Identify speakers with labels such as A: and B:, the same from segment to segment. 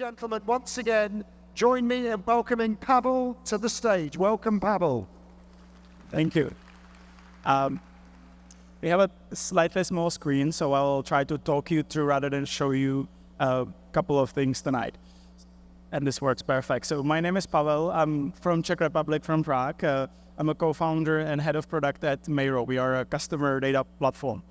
A: gentlemen, once again, join me in welcoming Pavel to the stage. Welcome, Pavel.
B: Thank you. We have a slightly small screen, so I'll try to talk you through rather than show you a couple of things tonight. And this works perfect. So my name is Pavel. I'm from Czech Republic, from Prague. I'm a co-founder and head of product at Miro. We are a customer data platform.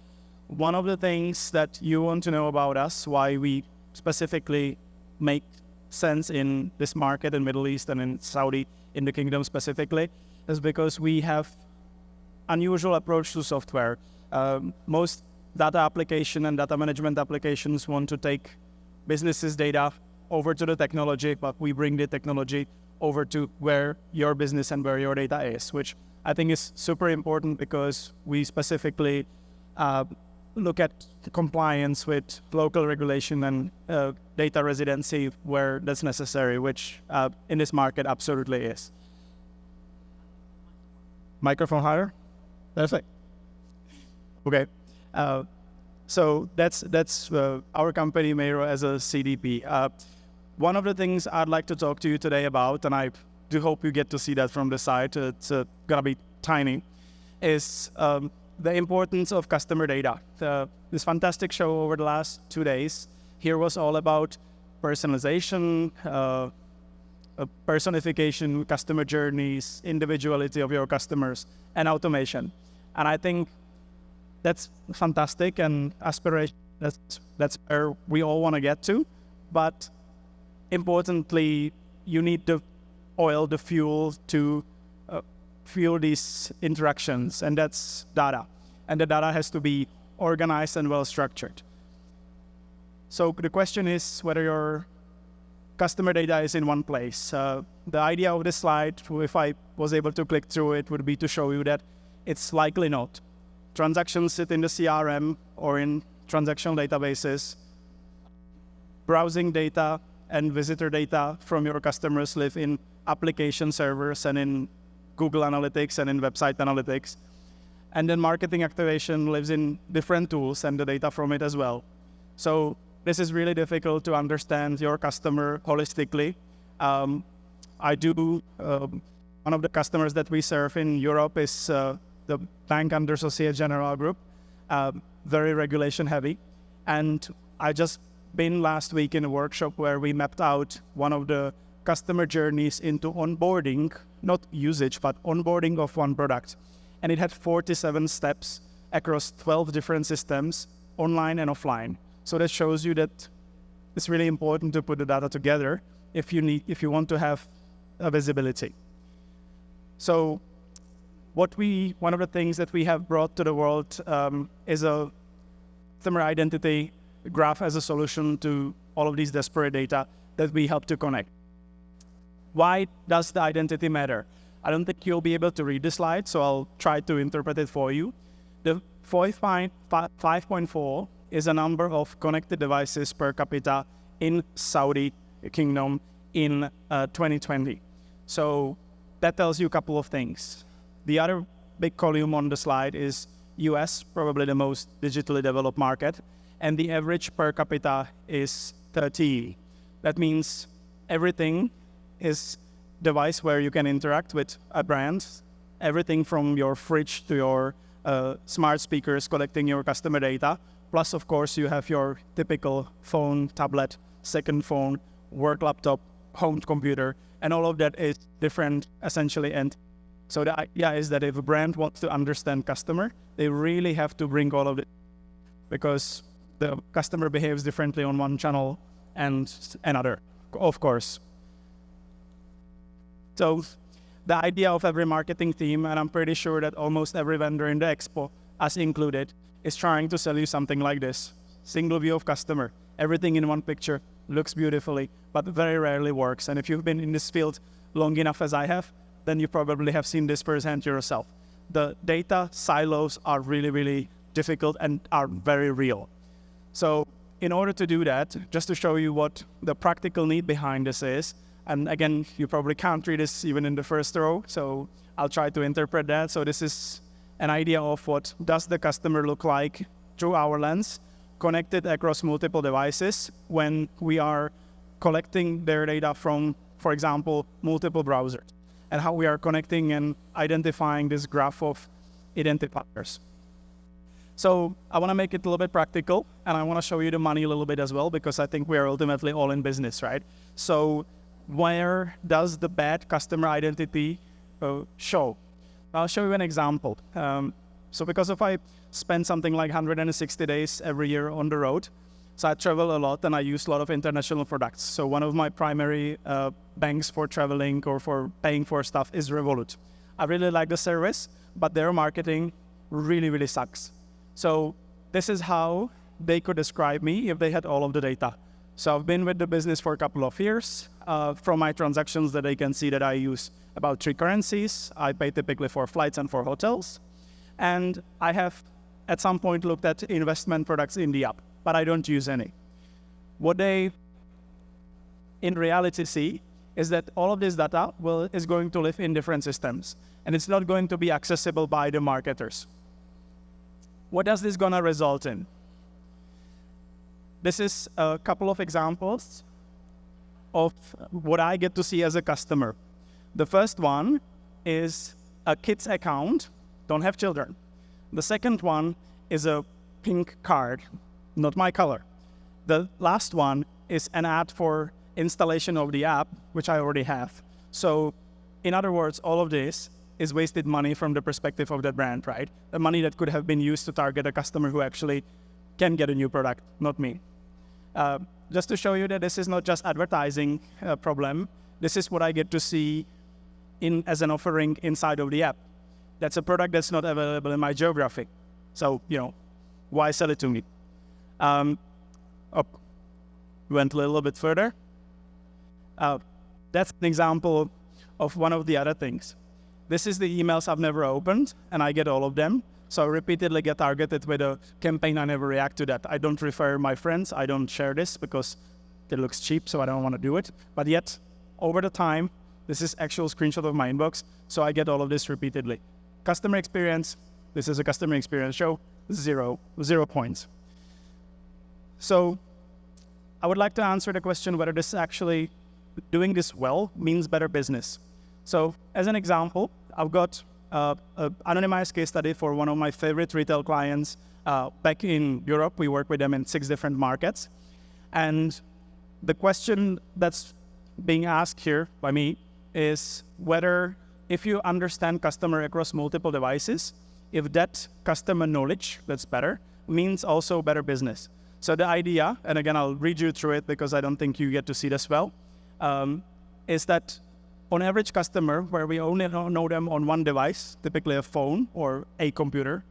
B: One of the things that you want to know about us, why we specifically make sense in this market in Middle East and in Saudi, in the kingdom specifically, is because we have unusual approach to software. Most data application and data management applications want to take businesses' data over to the technology, but we bring the technology over to where your business and where your data is, which I think is super important because we specifically look at compliance with local regulation and data residency where that's necessary, which in this market absolutely is. Microphone higher? Perfect. Okay. So that's our company, Miro, as a CDP. One of the things I'd like to talk to you today about, and I do hope you get to see that from the side, it's gonna be tiny, is the importance of customer data. This fantastic show over the last 2 days here was all about personalization, personification, customer journeys, individuality of your customers, and automation. And I think that's fantastic and aspiration. That's where we all want to get to. But importantly, you need the oil, the fuel to fuel these interactions, and that's data. And the data has to be organized and well structured. So the question is whether your customer data is in one place. The idea of this slide, if I was able to click through it, would be to show you that it's likely not. Transactions sit in the CRM or in transactional databases. Browsing data and visitor data from your customers live in application servers and in Google Analytics and in website analytics. And then marketing activation lives in different tools and the data from it as well. So this is really difficult to understand your customer holistically. One of the customers that we serve in Europe is the bank under Société Générale Group, very regulation heavy. And I just been last week in a workshop where we mapped out one of the customer journeys into onboarding, not usage, but onboarding of one product. And it had 47 steps across 12 different systems, online and offline. So that shows you that it's really important to put the data together if you want to have a visibility. So one of the things that we have brought to the world is a customer identity graph as a solution to all of these disparate data that we help to connect. Why does the identity matter? I don't think you'll be able to read the slide, so I'll try to interpret it for you. The 5.4 is a number of connected devices per capita in Saudi Kingdom in 2020. So that tells you a couple of things. The other big column on the slide is US, probably the most digitally developed market, and the average per capita is 13. That means everything is device where you can interact with a brand, everything from your fridge to your smart speakers collecting your customer data. Plus, of course, you have your typical phone, tablet, second phone, work laptop, home computer, and all of that is different essentially. And so the idea is that if a brand wants to understand customer, they really have to bring all of it because the customer behaves differently on one channel and another, of course. So the idea of every marketing team, and I'm pretty sure that almost every vendor in the expo, us included, is trying to sell you something like this. Single view of customer, everything in one picture, looks beautifully, but very rarely works. And if you've been in this field long enough as I have, then you probably have seen this firsthand yourself. The data silos are really, really difficult and are very real. So in order to do that, just to show you what the practical need behind this is, and again, you probably can't read this even in the first row, so I'll try to interpret that. So this is an idea of what does the customer look like through our lens, connected across multiple devices when we are collecting their data from, for example, multiple browsers, and how we are connecting and identifying this graph of identifiers. So I want to make it a little bit practical, and I want to show you the money a little bit as well, because I think we are ultimately all in business, right? So where does the bad customer identity show? I'll show you an example. So because if I spend something like 160 days every year on the road, so I travel a lot and I use a lot of international products. So one of my primary banks for traveling or for paying for stuff is Revolut. I really like the service, but their marketing really, really sucks. So this is how they could describe me if they had all of the data. So I've been with the business for a couple of years. From my transactions that they can see that I use about 3 currencies. I pay typically for flights and for hotels. And I have at some point looked at investment products in the app, but I don't use any. What they in reality see is that all of this data is going to live in different systems, and it's not going to be accessible by the marketers. What is this going to result in? This is a couple of examples of what I get to see as a customer. The first one is a kid's account, don't have children. The second one is a pink card, not my color. The last one is an ad for installation of the app, which I already have. So in other words, all of this is wasted money from the perspective of the brand, right? The money that could have been used to target a customer who actually can get a new product, not me. Just to show you that this is not just advertising problem, this is what I get to see as an offering inside of the app. That's a product that's not available in my geography. So, why sell it to me? Went a little bit further. That's an example of one of the other things. This is the emails I've never opened, and I get all of them. So I repeatedly get targeted with a campaign. I never react to that. I don't refer my friends. I don't share this because it looks cheap, so I don't want to do it. But yet, over the time, this is actual screenshot of my inbox, so I get all of this repeatedly. Customer experience, this is a customer experience show, 0 points. So I would like to answer the question whether this actually doing this well means better business. So as an example, I've got an anonymized case study for one of my favorite retail clients back in Europe. We work with them in 6 different markets. And the question that's being asked here by me is whether if you understand customer across multiple devices, if that customer knowledge that's better means also better business. So the idea, and again, I'll read you through it because I don't think you get to see this well, is that on average customer, where we only know them on one device, typically a phone or a computer,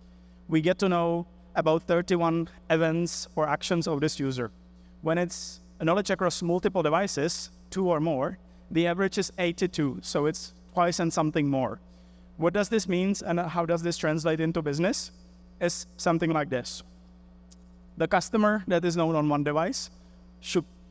B: we get to know about 31 events or actions of this user. When it's a knowledge across multiple devices, 2 or more, the average is 82, so it's twice and something more. What does this mean and how does this translate into business? Is something like this. The customer that is known on one device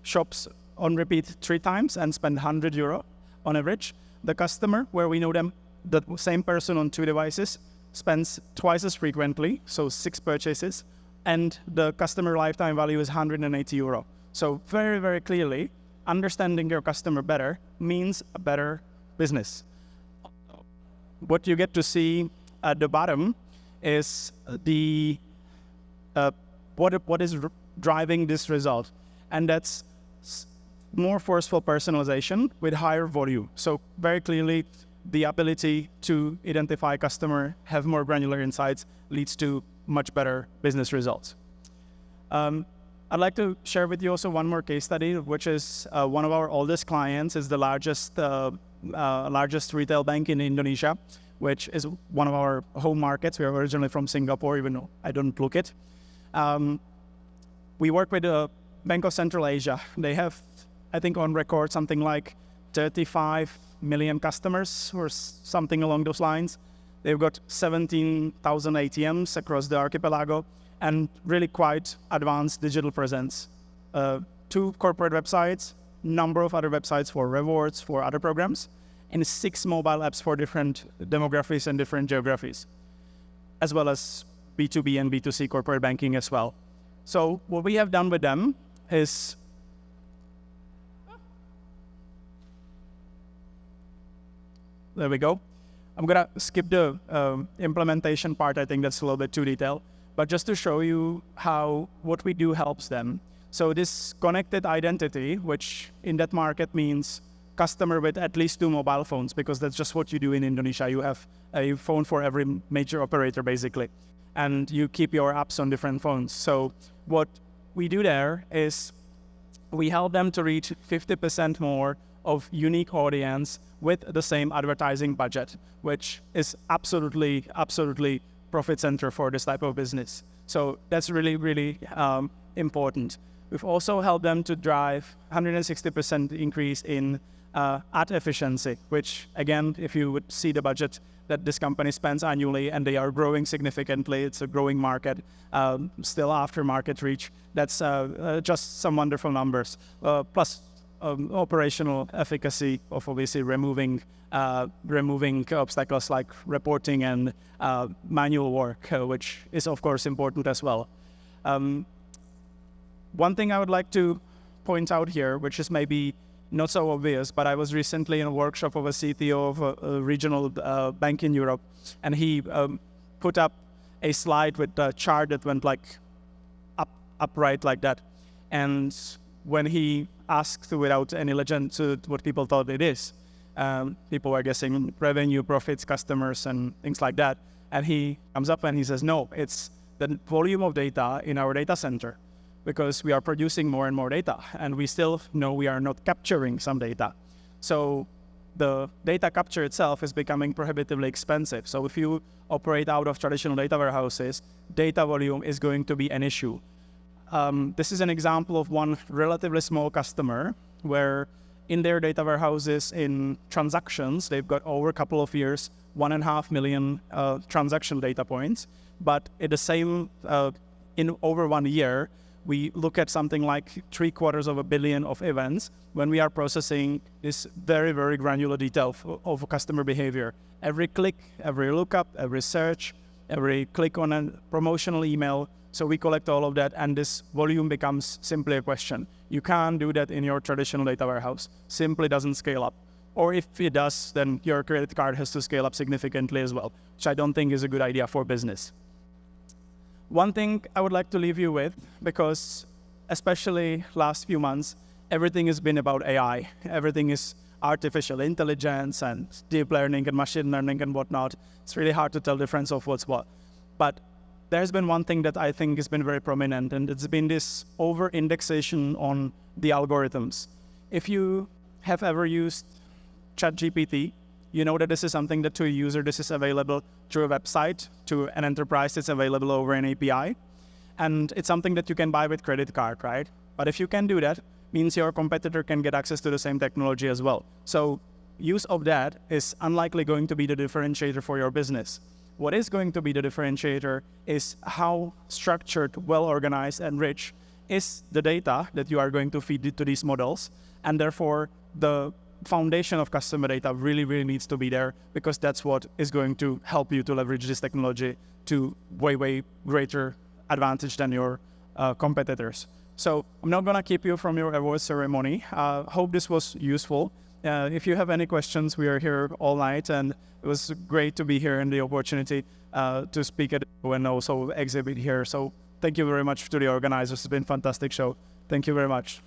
B: shops on repeat 3 times and spend 100 euro on average. The customer, where we know them, the same person on 2 devices, spends twice as frequently, so 6 purchases, and the customer lifetime value is 180 euro. So very, very clearly, understanding your customer better means a better business. What you get to see at the bottom is the what is driving this result, and that's more forceful personalization with higher volume. So very clearly, the ability to identify customer, have more granular insights, leads to much better business results. I'd like to share with you also one more case study, which is one of our oldest clients, is the largest retail bank in Indonesia, which is one of our home markets. We are originally from Singapore, even though I don't look it. We work with a Bank of Central Asia. They have, I think on record, something like 35 million customers or something along those lines. They've got 17,000 ATMs across the archipelago and really quite advanced digital presence. 2 corporate websites, number of other websites for rewards, for other programs, and 6 mobile apps for different demographics and different geographies, as well as B2B and B2C corporate banking as well. So what we have done with them is there we go. I'm gonna skip the implementation part. I think that's a little bit too detailed, but just to show you how what we do helps them. So this connected identity, which in that market means customer with at least 2 mobile phones, because that's just what you do in Indonesia. You have a phone for every major operator, basically, and you keep your apps on different phones. So what we do there is we help them to reach 50% more of unique audience with the same advertising budget, which is absolutely profit center for this type of business. So that's really important. We've also helped them to drive 160% increase in ad efficiency, which again, if you would see the budget that this company spends annually, and they are growing significantly, it's a growing market, still after market reach, that's just some wonderful numbers. Plus operational efficacy of obviously removing obstacles like reporting and manual work, which is of course important as well. One thing I would like to point out here, which is maybe not so obvious, but I was recently in a workshop of a CTO of a regional bank in Europe, and he put up a slide with a chart that went like upright like that. And when he asked without any legend to what people thought it is, people were guessing revenue, profits, customers, and things like that. And he comes up and he says, no, it's the volume of data in our data center, because we are producing more and more data, and we still know we are not capturing some data. So the data capture itself is becoming prohibitively expensive. So if you operate out of traditional data warehouses, data volume is going to be an issue. This is an example of one relatively small customer where in their data warehouses in transactions, they've got over a couple of years, 1.5 million transaction data points. But at the same, in over 1 year, we look at something like 750 million of events when we are processing this very granular detail of customer behavior. Every click, every lookup, every search, every click on a promotional email. So we collect all of that, and this volume becomes simply a question. You can't do that in your traditional data warehouse. Simply doesn't scale up. Or if it does, then your credit card has to scale up significantly as well, which I don't think is a good idea for business. One thing I would like to leave you with, because especially last few months, everything has been about AI. Everything is artificial intelligence and deep learning and machine learning and whatnot. It's really hard to tell the difference of what's what. But there's been one thing that I think has been very prominent, and it's been this over-indexation on the algorithms. If you have ever used ChatGPT, you know that this is something that to a user, this is available through a website. To an enterprise, it's available over an API. And it's something that you can buy with credit card, right? But if you can do that, means your competitor can get access to the same technology as well. So use of that is unlikely going to be the differentiator for your business. What is going to be the differentiator is how structured, well-organized, and rich is the data that you are going to feed to these models. And therefore, the foundation of customer data really needs to be there, because that's what is going to help you to leverage this technology to way greater advantage than your competitors. So I'm not going to keep you from your award ceremony. Hope this was useful. If you have any questions, we are here all night, and it was great to be here and the opportunity to speak at and also exhibit here. So thank you very much to the organizers. It's been a fantastic show. Thank you very much.